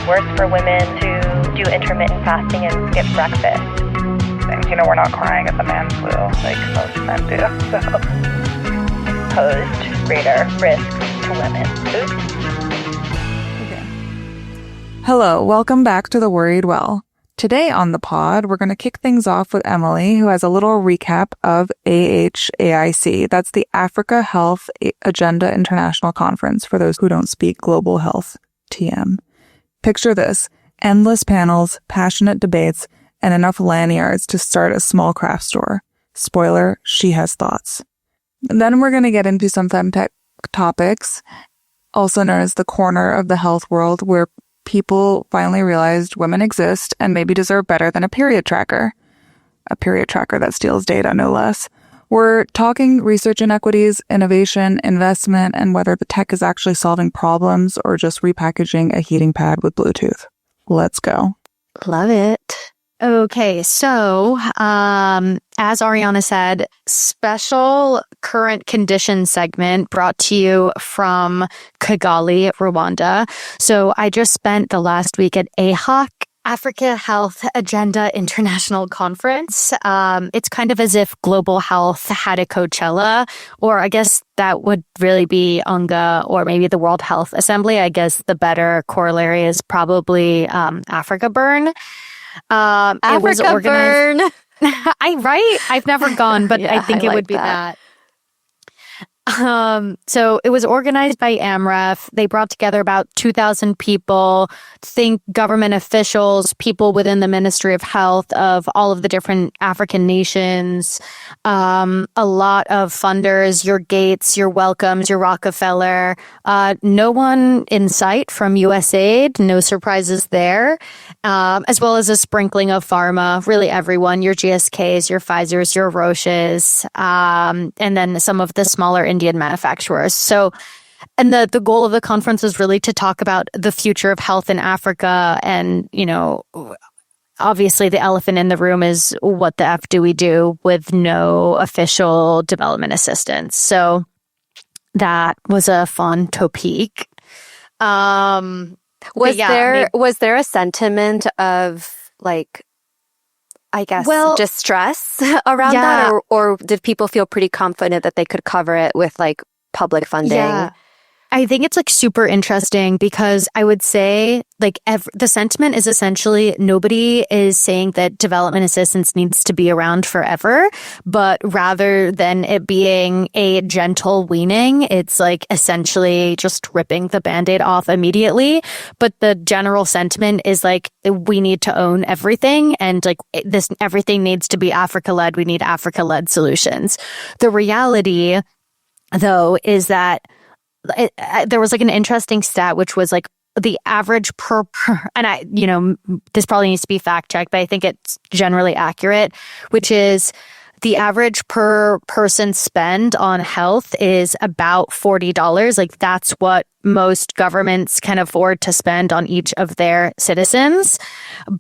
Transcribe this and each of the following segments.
worse for women to do intermittent fasting and skip breakfast. And, we're not crying at the man flu like most men do, so. Posed greater risk to women. Oops. Okay. Hello, welcome back to The Worried Well. Today on the pod, we're going to kick things off with Emily, who has a little recap of AHAIC. That's the Africa Health Agenda International Conference, for those who don't speak global health, TM. Picture this: endless panels, passionate debates, and enough lanyards to start a small craft store. Spoiler, she has thoughts. And then we're going to get into some femtech topics, also known as the corner of the health world, where people finally realized women exist and maybe deserve better than a period tracker. A period tracker that steals data, no less. We're talking research inequities, innovation, investment, and whether the tech is actually solving problems or just repackaging a heating pad with Bluetooth. Let's go. Love it. Okay, so as Ariana said, special current condition segment brought to you from Kigali, Rwanda. So I just spent the last week at AHAIC, Africa Health Agenda International Conference. It's kind of as if global health had a Coachella, or I guess that would really be UNGA, or maybe the World Health Assembly. I guess the better corollary is probably Africa Burn. Africa it was organized. Burn. I've never gone, but Yeah, I think I it like would be that. that. So it was organized by AMREF. They brought together about 2,000 people, think government officials, people within the Ministry of Health of all of the different African nations, a lot of funders, your Gates, your Welcomes, your Rockefeller, no one in sight from USAID, no surprises there, as well as a sprinkling of pharma, really everyone, your GSKs, your Pfizers, your Roches, and then some of the smaller Indian manufacturers. So, and the goal of the conference was really to talk about the future of health in Africa. And, obviously the elephant in the room is, what the F do we do with no official development assistance? So that was a fun topic. Was there a sentiment of distress around that, or did people feel pretty confident that they could cover it with public funding? Yeah. I think it's super interesting because I would say the sentiment is essentially nobody is saying that development assistance needs to be around forever, but rather than it being a gentle weaning, it's essentially just ripping the Band-Aid off immediately. But the general sentiment is we need to own everything, and everything needs to be Africa-led. We need Africa-led solutions. The reality, though, is that there was an interesting stat, which was the average per and this probably needs to be fact checked, but I think it's generally accurate, which is the average per person spend on health is about $40. That's what most governments can afford to spend on each of their citizens.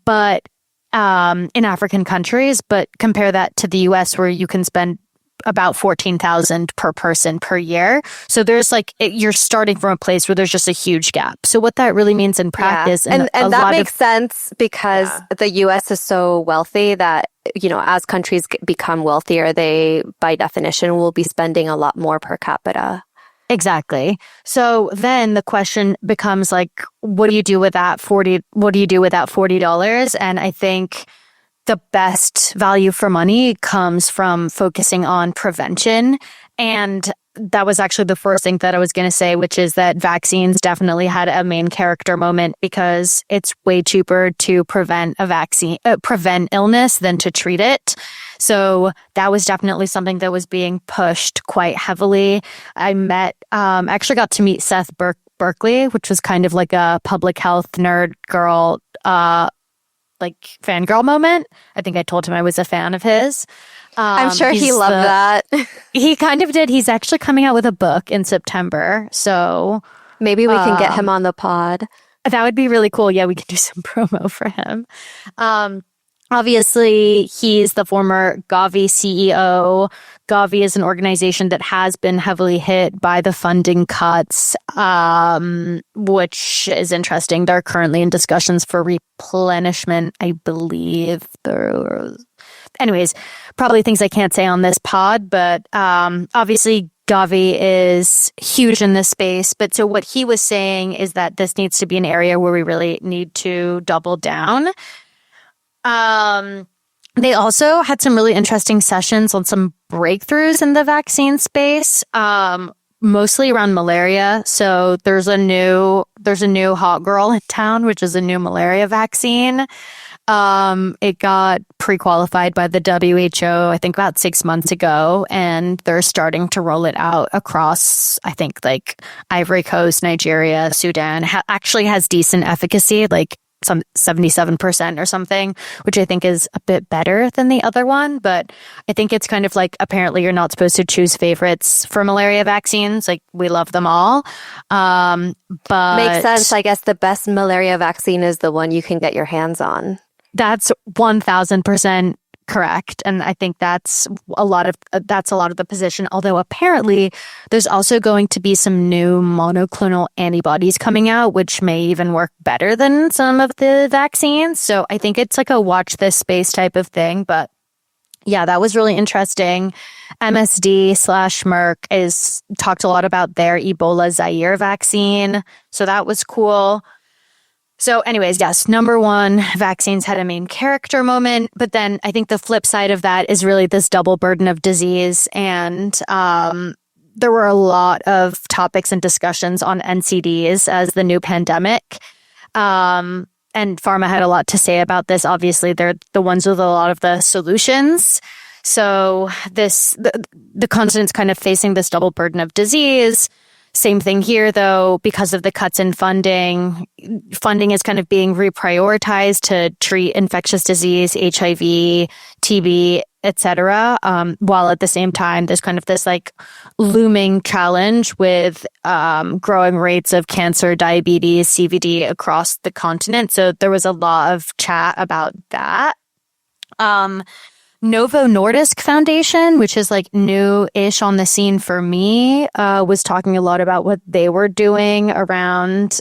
But in African countries, but compare that to the US, where you can spend about $14,000 per person per year. So there's you're starting from a place where there's just a huge gap. So what that really means in practice, and that makes sense because the US is so wealthy that, as countries become wealthier, they by definition will be spending a lot more per capita. Exactly. So then the question becomes what do you do with that $40? And I think the best value for money comes from focusing on prevention. And that was actually the first thing that I was going to say, which is that vaccines definitely had a main character moment because it's way cheaper to prevent illness than to treat it. So that was definitely something that was being pushed quite heavily. I actually got to meet Seth Berkley, which was kind of a public health nerd girl, fangirl moment. I think I told him I was a fan of his. I'm sure he loved that. He kind of did. He's actually coming out with a book in September. So maybe we can get him on the pod. That would be really cool. Yeah, we could do some promo for him. Obviously, he's the former Gavi CEO, Gavi is an organization that has been heavily hit by the funding cuts, which is interesting. They're currently in discussions for replenishment, I believe. Anyways, probably things I can't say on this pod, but obviously Gavi is huge in this space. But so what he was saying is that this needs to be an area where we really need to double down. They also had some really interesting sessions on some breakthroughs in the vaccine space, mostly around malaria. So there's a new hot girl in town, which is a new malaria vaccine. It got pre-qualified by the WHO, I think about 6 months ago, and they're starting to roll it out across, I think, like Ivory Coast, Nigeria, Sudan. Actually has decent efficacy, like some 77% or something, which I think is a bit better than the other one. But I think it's kind of like, apparently you're not supposed to choose favorites for malaria vaccines. Like, we love them all. But makes sense. I guess the best malaria vaccine is the one you can get your hands on. That's 1000% correct. And I think that's a lot of the position. Although apparently there's also going to be some new monoclonal antibodies coming out, which may even work better than some of the vaccines. So I think it's like a watch this space type of thing. But yeah, that was really interesting. MSD/Merck talked a lot about their Ebola Zaire vaccine. So that was cool. So anyways, yes, number one, vaccines had a main character moment. But then I think the flip side of that is really this double burden of disease. And there were a lot of topics and discussions on NCDs as the new pandemic. And pharma had a lot to say about this. Obviously, they're the ones with a lot of the solutions. So the continent's kind of facing this double burden of disease. Same thing here, though, because of the cuts in funding is kind of being reprioritized to treat infectious disease, HIV, TB, etc. While at the same time, there's kind of this like looming challenge with growing rates of cancer, diabetes, CVD across the continent. So there was a lot of chat about that. Novo Nordisk Foundation, which is like new-ish on the scene for me, was talking a lot about what they were doing around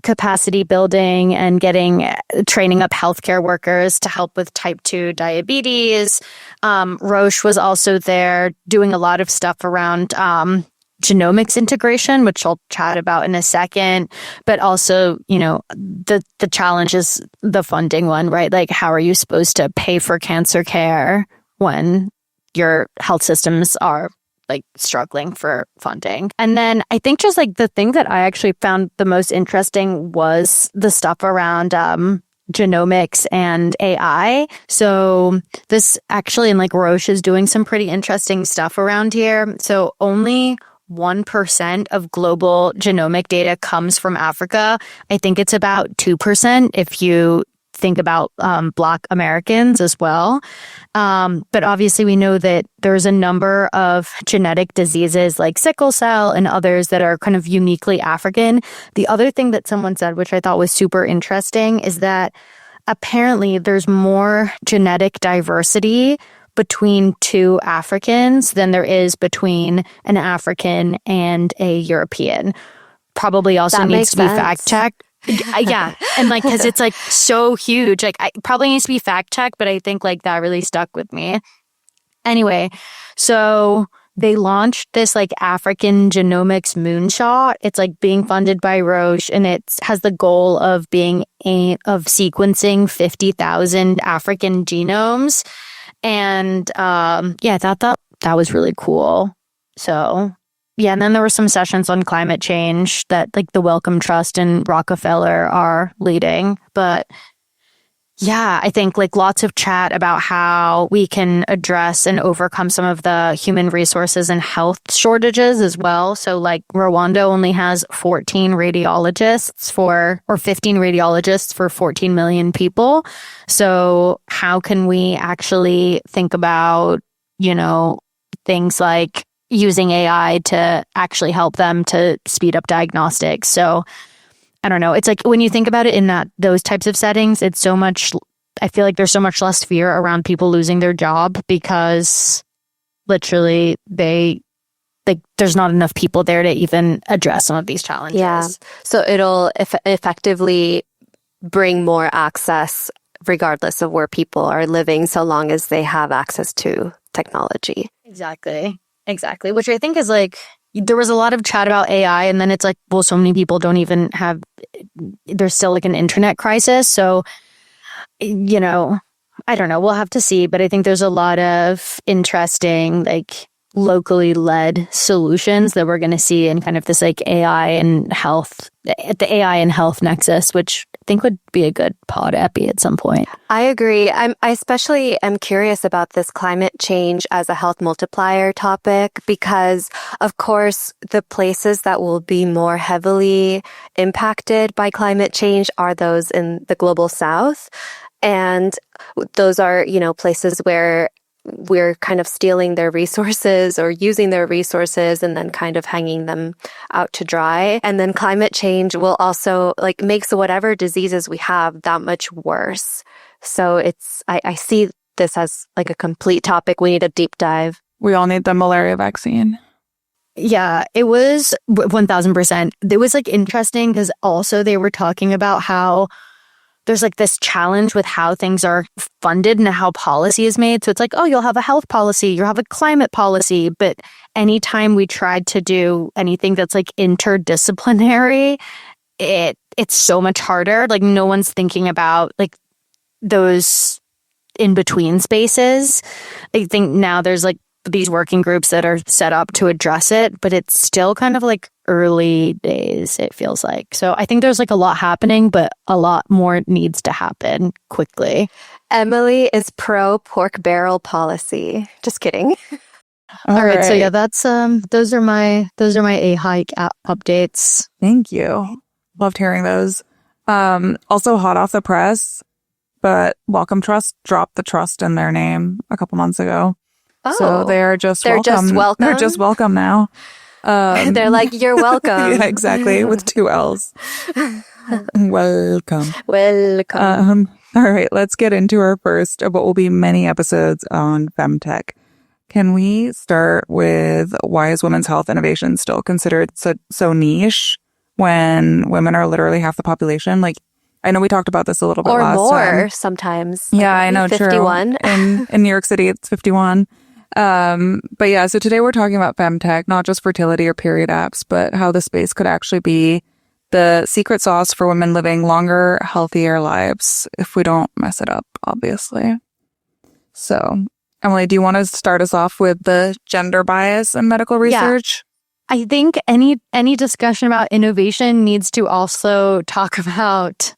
capacity building and training up healthcare workers to help with type 2 diabetes. Roche was also there doing a lot of stuff around genomics integration, which I'll chat about in a second. But also, the challenge is the funding one, right? Like, how are you supposed to pay for cancer care when your health systems are like struggling for funding? And then I think just like the thing that I actually found the most interesting was the stuff around genomics and AI. So this actually, and like Roche is doing some pretty interesting stuff around here. So only 1% of global genomic data comes from Africa. I think it's about 2% if you think about Black Americans as well. But obviously we know that there's a number of genetic diseases like sickle cell and others that are kind of uniquely African. The other thing that someone said, which I thought was super interesting, is that apparently there's more genetic diversity between two Africans than there is between an African and a European. Probably also that needs to be sense. fact checked. Yeah. And like, because it's like so huge, like it probably needs to be fact checked, but I think like that really stuck with me. Anyway, so they launched this like African genomics moonshot. It's like being funded by Roche, and it has the goal of sequencing 50,000 African genomes. And I thought that was really cool. So yeah, and then there were some sessions on climate change that like the Wellcome Trust and Rockefeller are leading. But yeah, I think like lots of chat about how we can address and overcome some of the human resources and health shortages as well. So like Rwanda only has 15 radiologists for 14 million people. So how can we actually think about, things like using AI to actually help them to speed up diagnostics? So I don't know. It's like when you think about it in those types of settings, it's so much, I feel like there's so much less fear around people losing their job because literally there's not enough people there to even address some of these challenges. Yeah. So it'll effectively bring more access regardless of where people are living, so long as they have access to technology. Exactly. Which I think is like, there was a lot of chat about AI, and then it's like, well, so many people don't even have, there's still like an internet crisis. So, you know, I don't know. We'll have to see. But I think there's a lot of interesting, like, locally led solutions that we're going to see in kind of this like AI and health, at the AI and health nexus, which I think would be a good pod epi at some point. I agree. I especially am curious about this climate change as a health multiplier topic, because of course the places that will be more heavily impacted by climate change are those in the global south. And those are, you know, places where we're kind of stealing their resources or using their resources and then kind of hanging them out to dry. And then climate change will also like makes whatever diseases we have that much worse. So I see this as like a complete topic. We need a deep dive. We all need the malaria vaccine. Yeah, it was 1000%. It was like interesting because also they were talking about how there's like this challenge with how things are funded and how policy is made. So it's like, oh, you'll have a health policy, you'll have a climate policy. But anytime we tried to do anything that's like interdisciplinary, it's so much harder. Like no one's thinking about like those in between spaces. I think now there's like these working groups that are set up to address it, but it's still kind of like early days, it feels like. So I think there's like a lot happening, but a lot more needs to happen quickly. Emily is pro pork barrel policy. Just kidding. All right. So yeah, that's those are my AHAIC app updates. Thank you. Loved hearing those. Also hot off the press, but Welcome Trust dropped the trust in their name a couple months ago. Oh, so they're just welcome. They're just welcome now. They're like, you're welcome. Yeah, exactly. With 2 L's. Welcome. Welcome. All right, let's get into our first of what will be many episodes on femtech. Can we start with why is women's health innovation still considered so niche when women are literally half the population? Like, I know we talked about this a little bit or last time. Or more sometimes. Yeah, like I know, 51. True. In New York City, it's 51. But yeah, so today we're talking about femtech, not just fertility or period apps, but how the space could actually be the secret sauce for women living longer, healthier lives if we don't mess it up, obviously. So, Emily, do you want to start us off with the gender bias in medical research? Yeah. I think any discussion about innovation needs to also talk about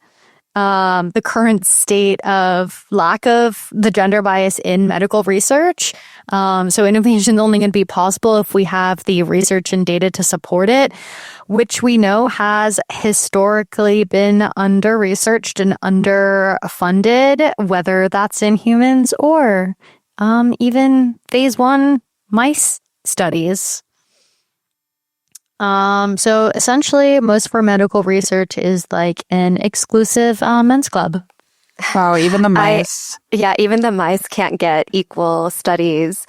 the current state of lack of the gender bias in medical research. So innovation is only going to be possible if we have the research and data to support it, which we know has historically been under-researched and underfunded, whether that's in humans or even phase 1 mice studies. So essentially, most for medical research is like an exclusive men's club. Wow, even the mice. Even the mice can't get equal studies.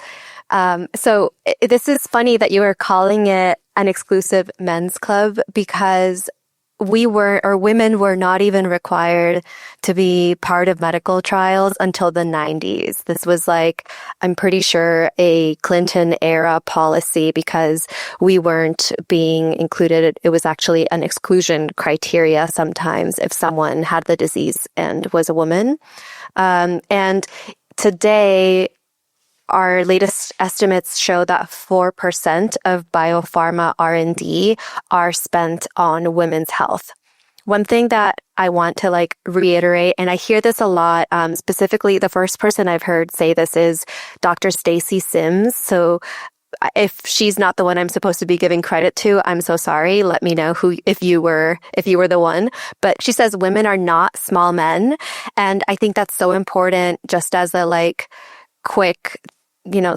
So this is funny that you were calling it an exclusive men's club, because women were not even required to be part of medical trials until the 90s. This was like, I'm pretty sure, a Clinton era policy, because we weren't being included. It was actually an exclusion criteria sometimes if someone had the disease and was a woman. And today, our latest estimates show that 4% of biopharma R&D are spent on women's health. One thing that I want to reiterate, and I hear this a lot, specifically the first person I've heard say this is Dr. Stacy Sims. So if she's not the one I'm supposed to be giving credit to, I'm so sorry. Let me know if you were the one. But she says women are not small men. And I think that's so important, just as a quick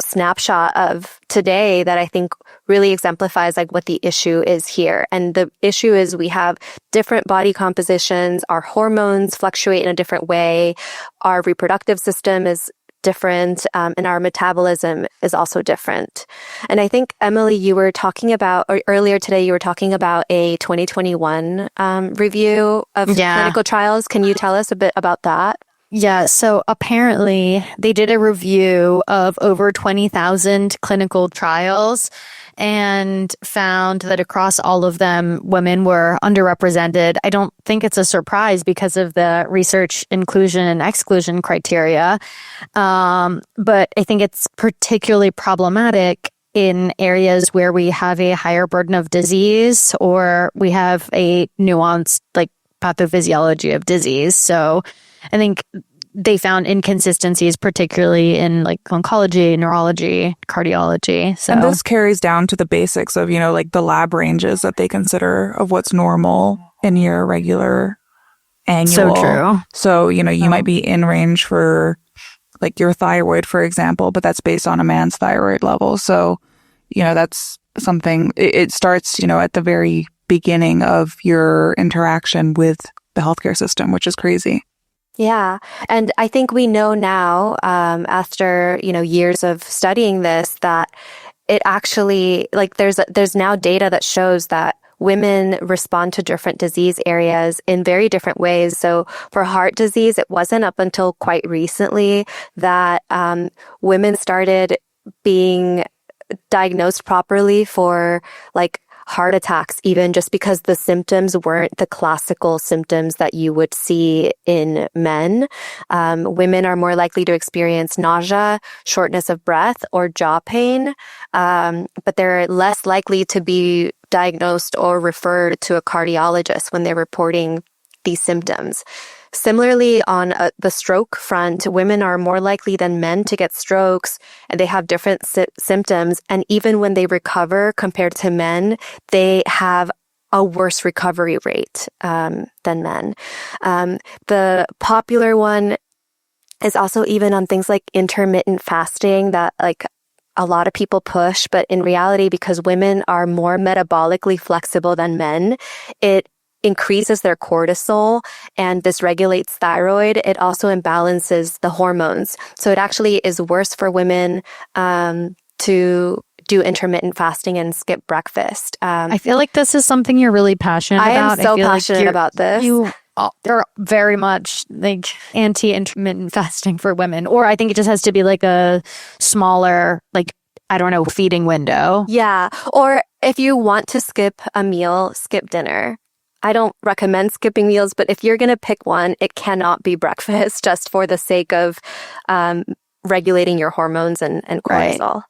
snapshot of today, that I think really exemplifies what the issue is here. And the issue is we have different body compositions, our hormones fluctuate in a different way, our reproductive system is different, and our metabolism is also different. And I think, Emily, you were talking about, or earlier today, you were talking about a 2021 review of clinical trials. Can you tell us a bit about that? Yeah, so apparently they did a review of over 20,000 clinical trials and found that across all of them, women were underrepresented. I don't think it's a surprise because of the research inclusion and exclusion criteria. But I think it's particularly problematic in areas where we have a higher burden of disease or we have a nuanced like pathophysiology of disease. So I think they found inconsistencies, particularly in like oncology, neurology, cardiology. So And this carries down to the basics of, like the lab ranges that they consider of what's normal in your regular annual. So true. So, you might be in range for like your thyroid, for example, but that's based on a man's thyroid level. So, that's something, it starts, at the very beginning of your interaction with the healthcare system, which is crazy. Yeah. And I think we know now, after, years of studying this, that it actually, like, there's now data that shows that women respond to different disease areas in very different ways. So for heart disease, it wasn't up until quite recently that women started being diagnosed properly for like heart attacks, even just because the symptoms weren't the classical symptoms that you would see in men. Women are more likely to experience nausea, shortness of breath, or jaw pain, but they're less likely to be diagnosed or referred to a cardiologist when they're reporting these symptoms. Similarly, on the stroke front, women are more likely than men to get strokes, and they have different symptoms. And even when they recover compared to men, they have a worse recovery rate than men. The popular one is also even on things like intermittent fasting that like a lot of people push, but in reality, because women are more metabolically flexible than men, it increases their cortisol, and this regulates thyroid. It also imbalances the hormones. So it actually is worse for women to do intermittent fasting and skip breakfast. I feel like this is something you're really passionate I about. am so feel passionate like about this. They're very much like anti-intermittent fasting for women, or I think it just has to be like a smaller, like, I don't know, feeding window. Yeah. Or if you want to skip a meal, skip dinner. I don't recommend skipping meals, but if you're going to pick one, it cannot be breakfast just for the sake of regulating your hormones and cortisol.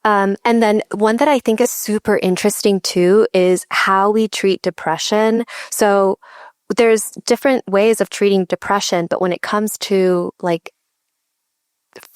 Right. And then one that I think is super interesting too is how we treat depression. So there's different ways of treating depression, but when it comes to like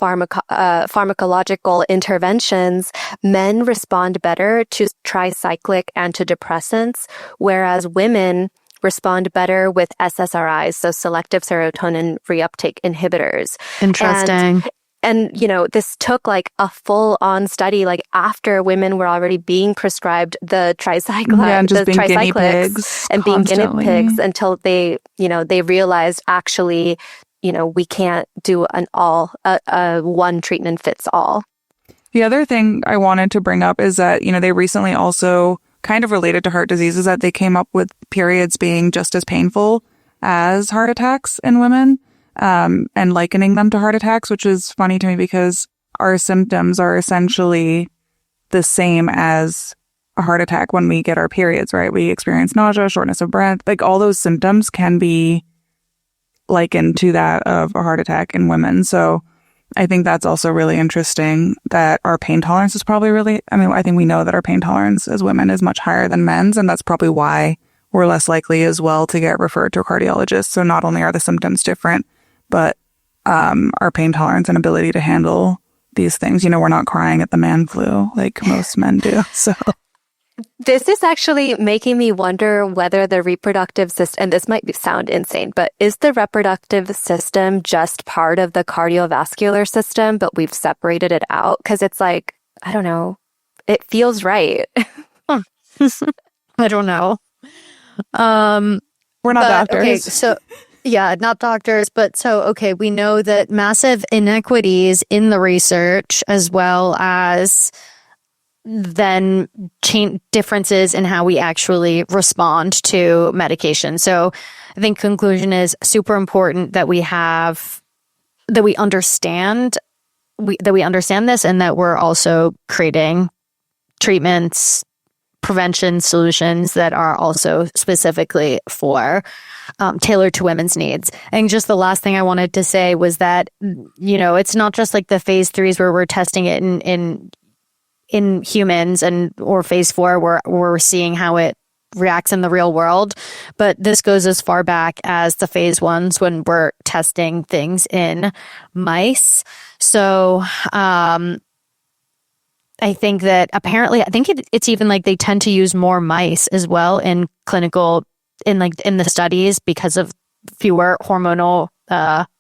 pharmacological interventions, men respond better to tricyclic antidepressants, whereas women respond better with SSRIs, so selective serotonin reuptake inhibitors. Interesting. And this took like a full-on study, like after women were already being prescribed the tricyclics, and just being guinea pigs and being guinea pigs until they realized actually, we can't do a one treatment fits all. The other thing I wanted to bring up is that, they recently also kind of related to heart disease is that they came up with periods being just as painful as heart attacks in women, and likening them to heart attacks, which is funny to me because our symptoms are essentially the same as a heart attack when we get our periods, right? We experience nausea, shortness of breath, like all those symptoms can be likened to that of a heart attack in women. So I think that's also really interesting that our pain tolerance is probably I think we know that our pain tolerance as women is much higher than men's, and that's probably why we're less likely as well to get referred to a cardiologist. So not only are the symptoms different, but our pain tolerance and ability to handle these things, we're not crying at the man flu like most men do. So this is actually making me wonder whether the reproductive system, and this might sound insane, but is the reproductive system just part of the cardiovascular system, but we've separated it out? Because it's like, I don't know, it feels right. I don't know. We're not doctors. Okay, so Yeah, not doctors, but okay, we know that massive inequities in the research as well as then differences in how we actually respond to medication. So I think conclusion is super important that we understand this, and that we're also creating treatments, prevention solutions that are also specifically for tailored to women's needs. And just the last thing I wanted to say was that, it's not just like the phase 3s where we're testing it in humans or phase 4 where we're seeing how it reacts in the real world, but this goes as far back as the phase 1s when we're testing things in mice. So, I think that apparently, it's even like they tend to use more mice as well in the studies because of fewer hormonal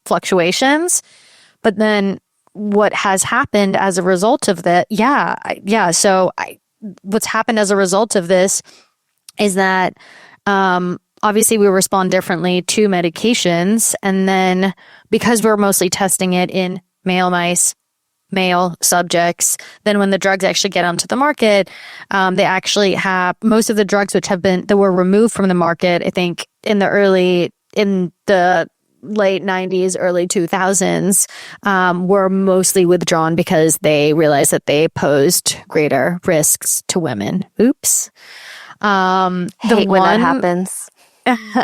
fluctuations. But then what has happened as a result of that? What's happened as a result of this is that obviously we respond differently to medications, and then because we're mostly testing it in male mice, male subjects, then when the drugs actually get onto the market, they actually have most of the drugs that were removed from the market, I think in the late 90s, early 2000s, were mostly withdrawn because they realized that they posed greater risks to women. Oops. Hate when that happens.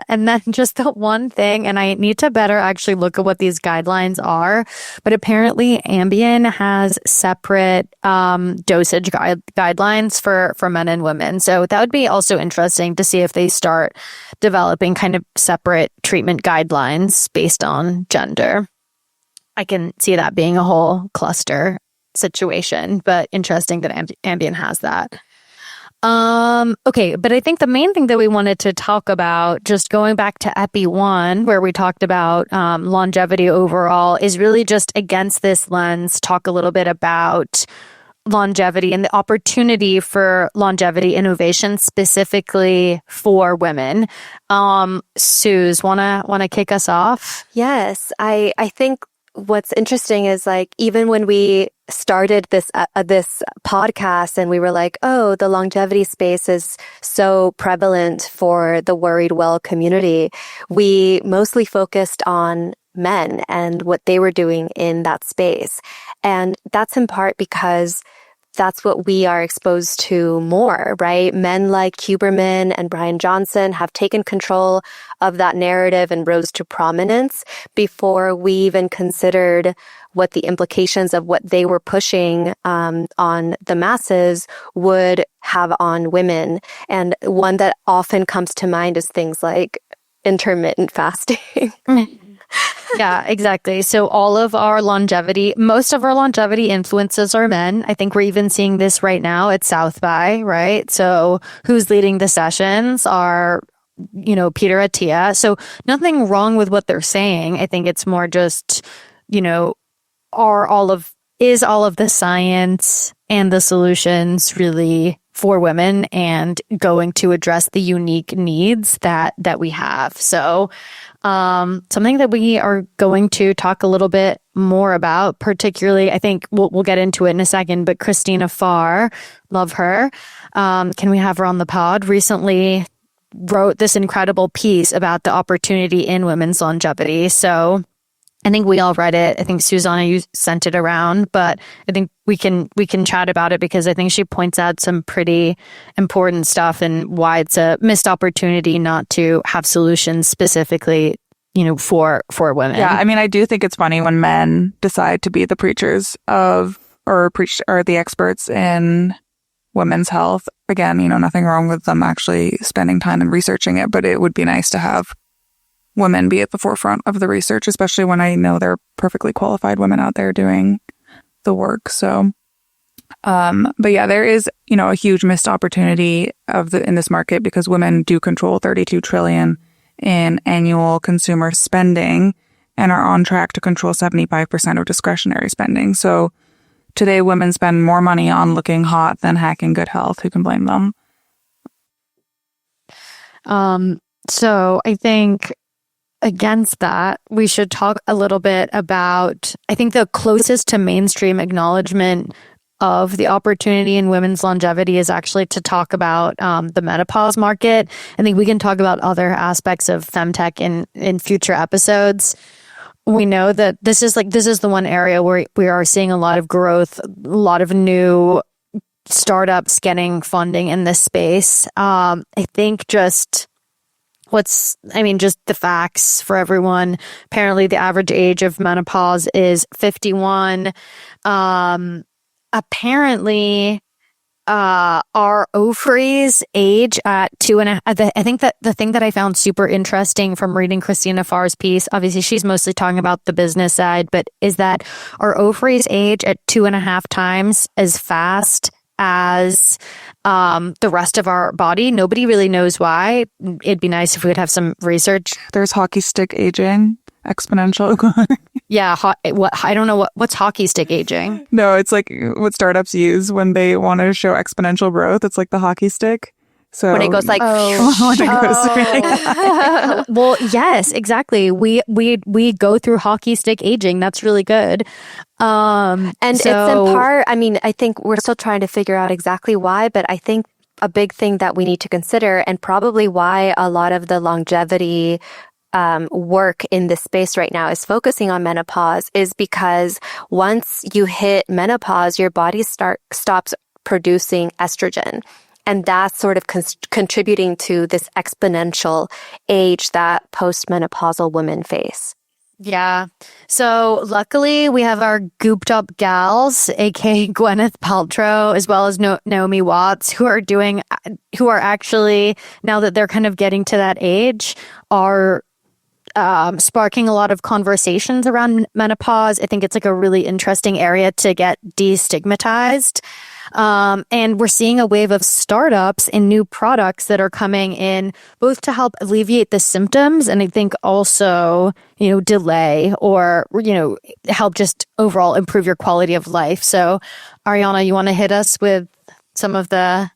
And then just the one thing, and I need to better actually look at what these guidelines are, but apparently Ambien has separate dosage guidelines for men and women. So that would be also interesting to see if they start developing kind of separate treatment guidelines based on gender. I can see that being a whole cluster situation, but interesting that Ambien has that. Okay, but I think the main thing that we wanted to talk about, just going back to Epi 1, where we talked about longevity overall, is really just against this lens, talk a little bit about longevity and the opportunity for longevity innovation specifically for women. Suze, wanna kick us off? Yes, I think what's interesting is like even when we started this podcast and we were like, oh, the longevity space is so prevalent for the Worried Well community, we mostly focused on men and what they were doing in that space. And that's in part because that's what we are exposed to more, right? Men like Huberman and Brian Johnson have taken control of that narrative and rose to prominence before we even considered what the implications of what they were pushing on the masses would have on women. And one that often comes to mind is things like intermittent fasting. Yeah, exactly. So most of our longevity influences are men. I think we're even seeing this right now at South by, right? So who's leading the sessions are, Peter Attia. So nothing wrong with what they're saying. I think it's more just, is all of the science and the solutions really for women and going to address the unique needs that we have. So something that we are going to talk a little bit more about, particularly, I think we'll get into it in a second, but Christina Farr, love her. Can we have her on the pod? Recently wrote this incredible piece about the opportunity in women's longevity. So I think we all read it. I think Susanna, you sent it around, but I think we can chat about it because I think she points out some pretty important stuff and why it's a missed opportunity not to have solutions specifically, for women. Yeah, I mean, I do think it's funny when men decide to be the preachers or the experts in women's health. Again, nothing wrong with them actually spending time and researching it, but it would be nice to have women be at the forefront of the research, especially when I know there are perfectly qualified women out there doing the work. So, but yeah, there is, a huge missed opportunity in this market because women do control $32 trillion in annual consumer spending and are on track to control 75% of discretionary spending. So today, women spend more money on looking hot than hacking good health. Who can blame them? So I think against that, we should talk a little bit about, I think the closest to mainstream acknowledgement of the opportunity in women's longevity is actually to talk about the menopause market. I think we can talk about other aspects of femtech in future episodes. We know that this is the one area where we are seeing a lot of growth, a lot of new startups getting funding in this space. I think just the facts for everyone. Apparently, the average age of menopause is 51. Apparently, our ovaries age at 2.5. I think that the thing that I found super interesting from reading Christina Farr's piece, obviously she's mostly talking about the business side, but is that our ovaries age at 2.5 times as fast as the rest of our body. Nobody really knows why. It'd be nice if we could have some research. There's hockey stick aging, exponential. Yeah, I don't know what's hockey stick aging. No, it's like what startups use when they want to show exponential growth. It's like the hockey stick. So when it goes like, well, yes, exactly. We go through hockey stick aging. That's really good. And it's in part, I think we're still trying to figure out exactly why, but I think a big thing that we need to consider, and probably why a lot of the longevity work in this space right now is focusing on menopause, is because once you hit menopause, your body stops producing estrogen. And that's sort of contributing to this exponential age that postmenopausal women face. Yeah. So luckily we have our gooped up gals, aka Gwyneth Paltrow, as well as Naomi Watts, who are actually, now that they're kind of getting to that age, are sparking a lot of conversations around menopause. I think it's like a really interesting area to get destigmatized. And we're seeing a wave of startups and new products that are coming in both to help alleviate the symptoms and I think also, delay or, help just overall improve your quality of life. So Ariana, you want to hit us with some of the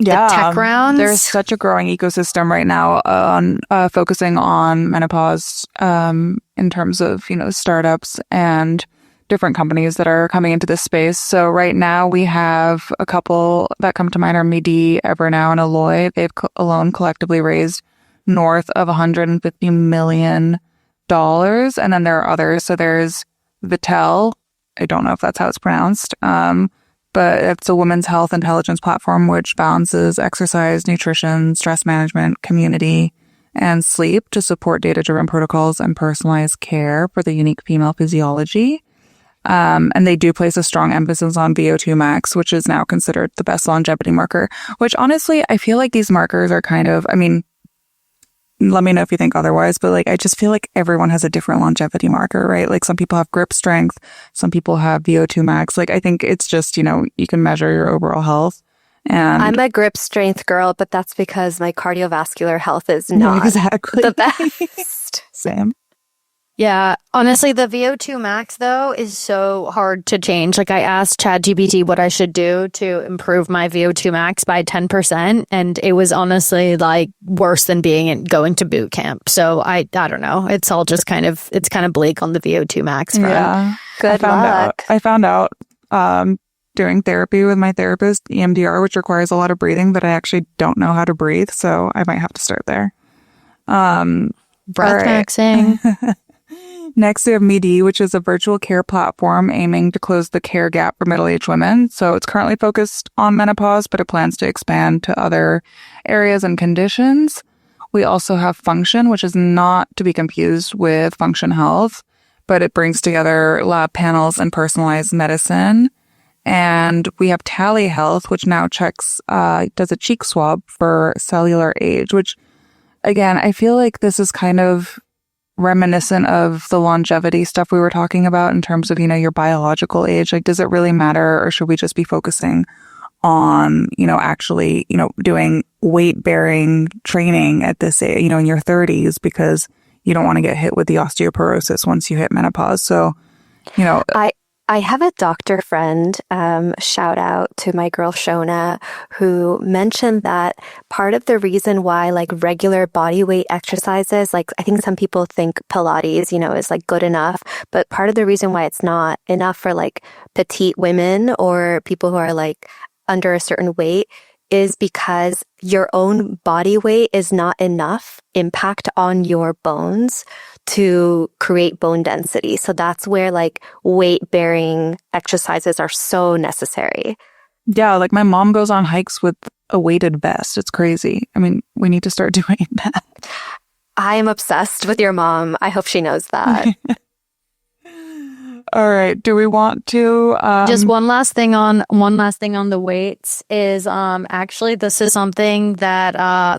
tech rounds? There's such a growing ecosystem right now on focusing on menopause in terms of, startups and different companies that are coming into this space. So right now we have a couple that come to mind are Midi, Evernow, and Alloy. They've alone collectively raised north of $150 million. And then there are others. So there's Vitel. I don't know if that's how it's pronounced. But it's a women's health intelligence platform which balances exercise, nutrition, stress management, community, and sleep to support data-driven protocols and personalized care for the unique female physiology. And they do place a strong emphasis on VO2 max, which is now considered the best longevity marker, which honestly, I feel like these markers are kind of, let me know if you think otherwise, but I just feel like everyone has a different longevity marker, right? Like some people have grip strength, some people have VO2 max. I think it's just, you can measure your overall health. And I'm a grip strength girl, but that's because my cardiovascular health is not exactly the best. Same. Yeah, honestly, the VO2 max, though, is so hard to change. I asked ChatGPT what I should do to improve my VO2 max by 10%, and it was honestly worse than going to boot camp. So I don't know. It's all just it's kind of bleak on the VO2 max front. Yeah. Good luck. I found out doing therapy with my therapist, EMDR, which requires a lot of breathing, that I actually don't know how to breathe. So I might have to start there. Breath maxing. Next, we have Midi, which is a virtual care platform aiming to close the care gap for middle-aged women. So it's currently focused on menopause, but it plans to expand to other areas and conditions. We also have Function, which is not to be confused with Function Health, but it brings together lab panels and personalized medicine. And we have Tally Health, which now does a cheek swab for cellular age, which, again, I feel like this is kind of reminiscent of the longevity stuff we were talking about in terms of, your biological age. Does it really matter, or should we just be focusing on, actually, doing weight bearing training at this age, in your 30s, because you don't want to get hit with the osteoporosis once you hit menopause. So, I have a doctor friend, shout out to my girl Shona, who mentioned that part of the reason why like regular body weight exercises, like I think some people think Pilates, is like good enough, but part of the reason why it's not enough for like petite women or people who are like under a certain weight is because your own body weight is not enough impact on your bones to create bone density. So that's where like weight-bearing exercises are so necessary. Yeah, like my mom goes on hikes with a weighted vest. It's crazy. I mean, we need to start doing that. I am obsessed with your mom. I hope she knows that. All right. Do we want to Just one last thing on the weights is actually this is something that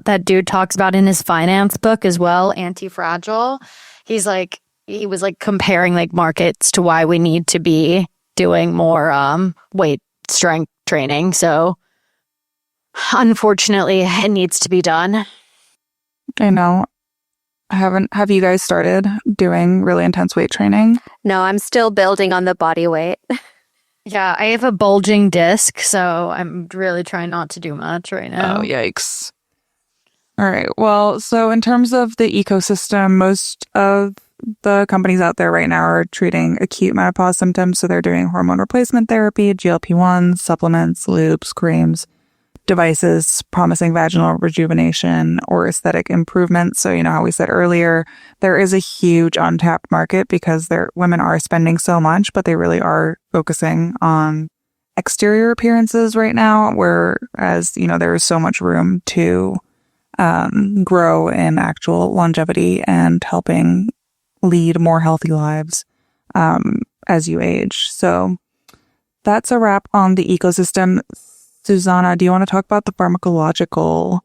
that dude talks about in his finance book as well, Anti-Fragile. He was like comparing like markets to why we need to be doing more weight strength training. So unfortunately it needs to be done. I know. Have you guys started doing really intense weight training? No, I'm still building on the body weight. Yeah, I have a bulging disc, so I'm really trying not to do much right now. Oh, yikes. All right. Well, so in terms of the ecosystem, most of the companies out there right now are treating acute menopause symptoms. So they're doing hormone replacement therapy, GLP-1s, supplements, lubes, creams, devices promising vaginal rejuvenation or aesthetic improvement. So, how we said earlier, there is a huge untapped market because women are spending so much, but they really are focusing on exterior appearances right now, whereas, there is so much room to grow in actual longevity and helping lead more healthy lives as you age. So that's a wrap on the ecosystem. Susanna, do you want to talk about the pharmacological?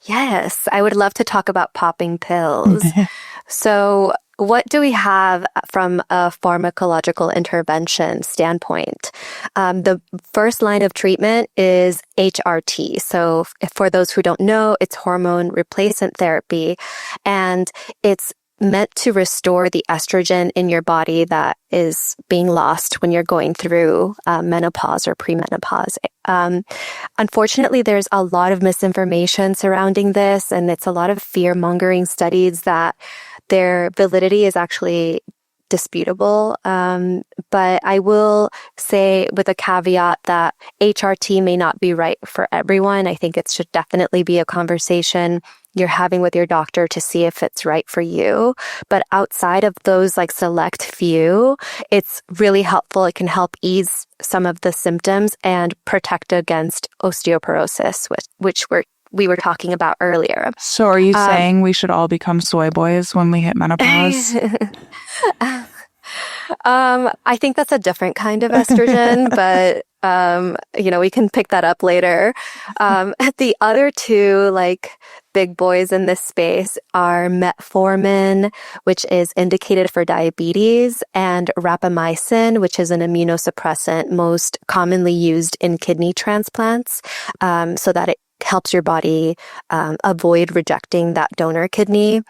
Yes, I would love to talk about popping pills. So what do we have from a pharmacological intervention standpoint? The first line of treatment is HRT. So for those who don't know, it's hormone replacement therapy, and it's meant to restore the estrogen in your body that is being lost when you're going through menopause or premenopause. Unfortunately, there's a lot of misinformation surrounding this, and it's a lot of fear-mongering studies that their validity is actually disputable. But I will say with a caveat that HRT may not be right for everyone. I think it should definitely be a conversation you're having with your doctor to see if it's right for you. But outside of those like select few, it's really helpful. It can help ease some of the symptoms and protect against osteoporosis, which we were talking about earlier. So are you saying we should all become soy boys when we hit menopause? I think that's a different kind of estrogen, but we can pick that up later. The other two, like big boys in this space, are metformin, which is indicated for diabetes, and rapamycin, which is an immunosuppressant most commonly used in kidney transplants, so that it helps your body avoid rejecting that donor kidney.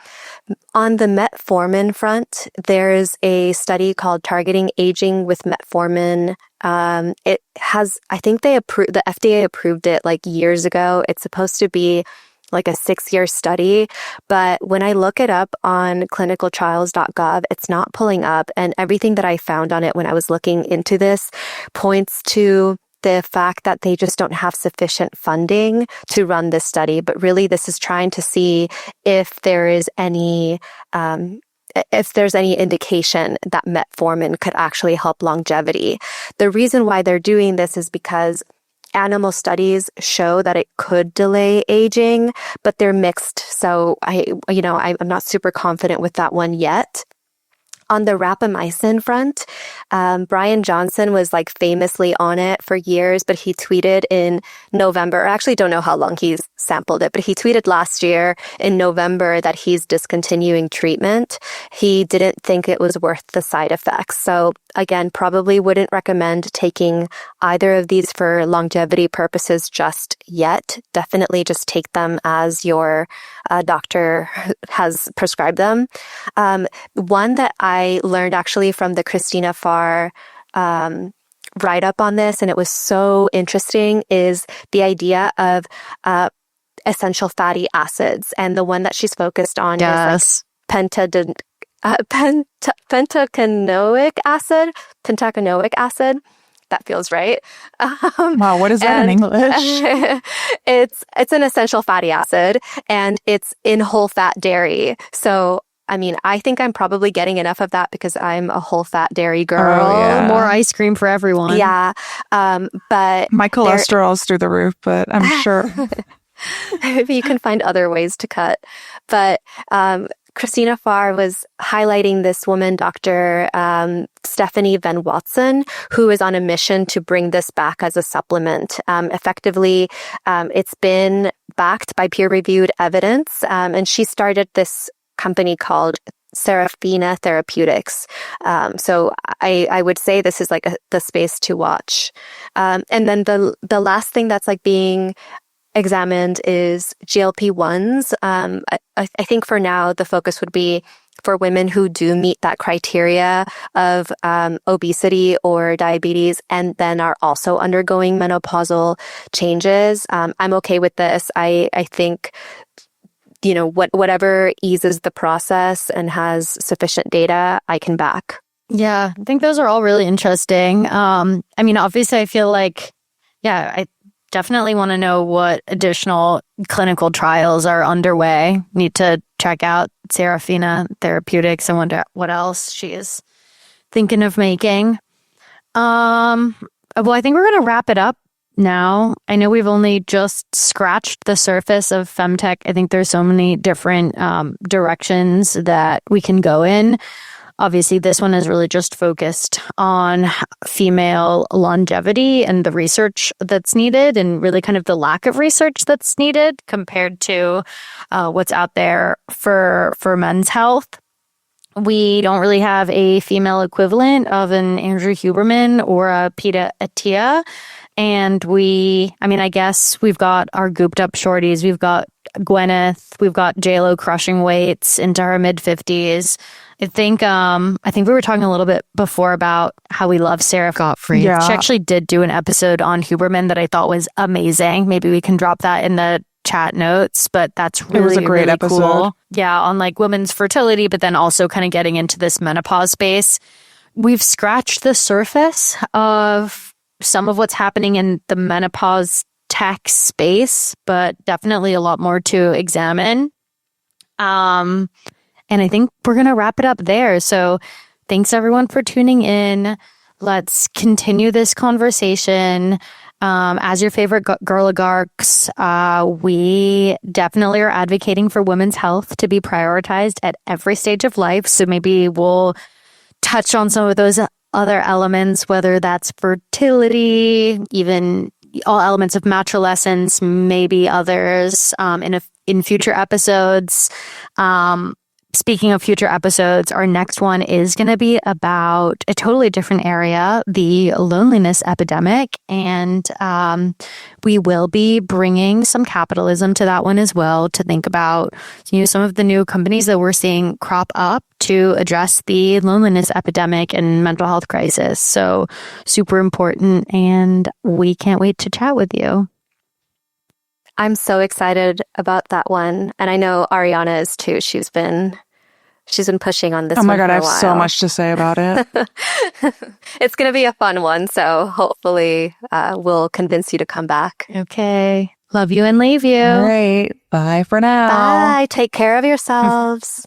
On the metformin front, there's a study called Targeting Aging with Metformin. It has, I think the FDA approved it like years ago. It's supposed to be like a 6-year study, but when I look it up on clinicaltrials.gov, it's not pulling up, and everything that I found on it when I was looking into this points to the fact that they just don't have sufficient funding to run this study. But really, this is trying to see if there is any indication that metformin could actually help longevity. The reason why they're doing this is because animal studies show that it could delay aging, but they're mixed. So I'm not super confident with that one yet. On the rapamycin front, Brian Johnson was like famously on it for years, but he tweeted in November, I actually don't know how long he's sampled it, but he tweeted last year in November that he's discontinuing treatment. He didn't think it was worth the side effects. So again, probably wouldn't recommend taking either of these for longevity purposes just yet. Definitely just take them as your doctor has prescribed them. One that I learned actually from the Christina Farr write-up on this, and it was so interesting, is the idea of essential fatty acids. And the one that she's focused on is like pentacanoic acid. That feels right. Wow, what is that in English? It's an essential fatty acid, and it's in whole fat dairy. So, I mean, I think I'm probably getting enough of that because I'm a whole fat dairy girl. Oh, yeah. More ice cream for everyone. Yeah. But my cholesterol's through the roof, but I'm sure. maybe you can find other ways to cut. But Christina Farr was highlighting this woman, Dr. Stephanie Van Watson, who is on a mission to bring this back as a supplement. Effectively, it's been backed by peer-reviewed evidence, and she started this company called Seraphina Therapeutics. So I would say this is like the space to watch. And then the last thing that's like being examined is GLP-1s. I think for now, the focus would be for women who do meet that criteria of obesity or diabetes and then are also undergoing menopausal changes. I'm okay with this. I think, whatever eases the process and has sufficient data, I can back. Yeah, I think those are all really interesting. I mean, obviously, I feel like, I definitely want to know what additional clinical trials are underway. Need to check out Seraphina Therapeutics. I wonder what else she is thinking of making. Well, I think we're going to wrap it up now. I know we've only just scratched the surface of femtech. I think there's so many different directions that we can go in. Obviously, this one is really just focused on female longevity and the research that's needed, and really kind of the lack of research that's needed compared to what's out there for men's health. We don't really have a female equivalent of an Andrew Huberman or a Peta Attia. And I guess we've got our gooped up shorties. We've got Gwyneth. We've got JLo crushing weights into her mid-50s. I think we were talking a little bit before about how we love Sarah Gottfried. Yeah. She actually did do an episode on Huberman that I thought was amazing. Maybe we can drop that in the chat notes, but that's really, it was a great really episode. Cool. Yeah, on like women's fertility, but then also kind of getting into this menopause space. We've scratched the surface of some of what's happening in the menopause tech space, but definitely a lot more to examine. And I think we're going to wrap it up there. So thanks everyone for tuning in. Let's continue this conversation. As your favorite girligarchs, we definitely are advocating for women's health to be prioritized at every stage of life. So maybe we'll touch on some of those other elements, whether that's fertility, even all elements of matrilescence, maybe others in future episodes. Speaking of future episodes, our next one is going to be about a totally different area, the loneliness epidemic. And we will be bringing some capitalism to that one as well, to think about some of the new companies that we're seeing crop up to address the loneliness epidemic and mental health crisis. So super important, and we can't wait to chat with you. I'm so excited about that one. And I know Ariana is too. She's been pushing on this one. Oh my God, I have while. so much to say about it. It's going to be a fun one. So hopefully we'll convince you to come back. Okay. Love you and leave you. All right. Bye for now. Bye. Take care of yourselves.